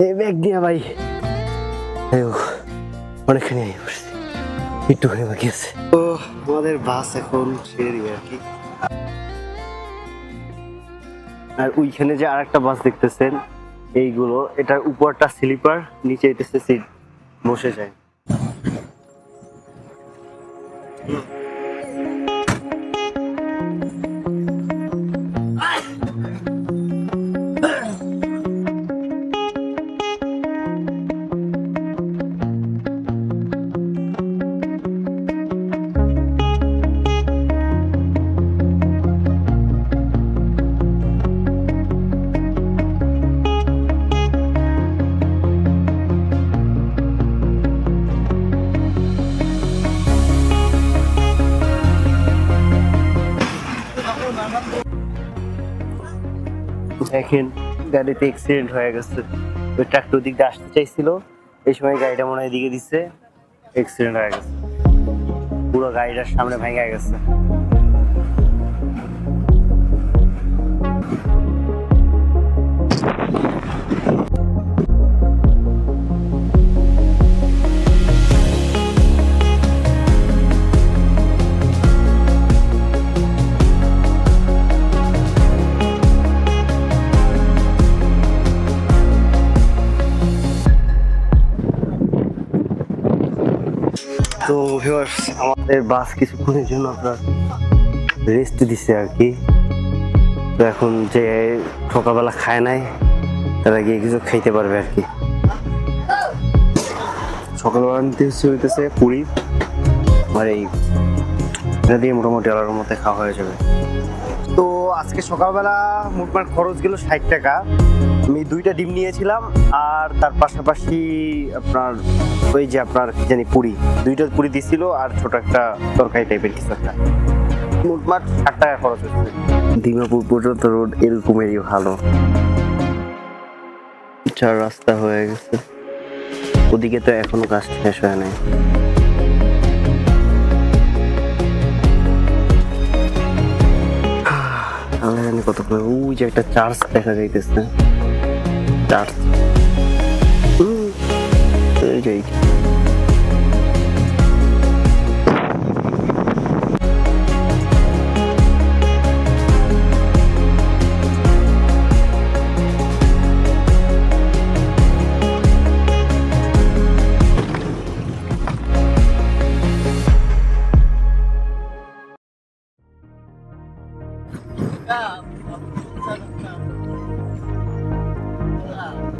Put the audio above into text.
এই ব্যাগ দিয়ে ভাই অনেকখানি একটুখানি বাকি আছে। তো আমাদের বাস এখন ছেড়ে দিবে আর কি। আর ওইখানে যে আরেকটা বাস দেখতেছেন এইগুলো, এটার উপরটা স্লিপার, নিচে এটাতে সিট বসে যায়। দেখেন গাড়িতে অ্যাক্সিডেন্ট হয়ে গেছে। ওই ট্রাক্টর দিক দিয়ে আসতে চাইছিল, এই সময় গাড়িটা মনে হয় এদিকে দিচ্ছে, অ্যাক্সিডেন্ট হয়ে গেছে। পুরো গাড়িটার সামনে ভেঙে গেছে। তো ভিউয়ার্স, আমাদের বাস কিছুক্ষণের জন্য আপনার রেস্ট দিচ্ছে আর কি। তো এখন যে সকালবেলা খায় নাই তারা গিয়ে কিছু খাইতে পারবে আর কি। সকালবেলা নিতে হইতেছে পুরি, আর এই এটা দিয়ে মোটামুটি আলার মধ্যে খাওয়া হয়ে যাবে। তো আজকে সকালবেলা মোটমাট খরচ গেল 60 টাকা। আমি 2টা ডিম নিয়েছিলাম, আর তার পাশাপাশি আপনার ওই যে আপনার কি জানি পুরি, 2টা পুরি দিছিল, আর ছোট একটা তরকারি টাইপের কিছু একটা। মোটমাট 60 টাকা খরচ হচ্ছে। ডিমাপুর পর্যন্ত রোড এরকমেরই ভালো, 4 রাস্তা হয়ে গেছে। ওদিকে তো এখনো কাজ শেষ হয় নাই। কতক্ষণ ওই যে একটা চার্চ দেখা যাইতেছে, চার্চ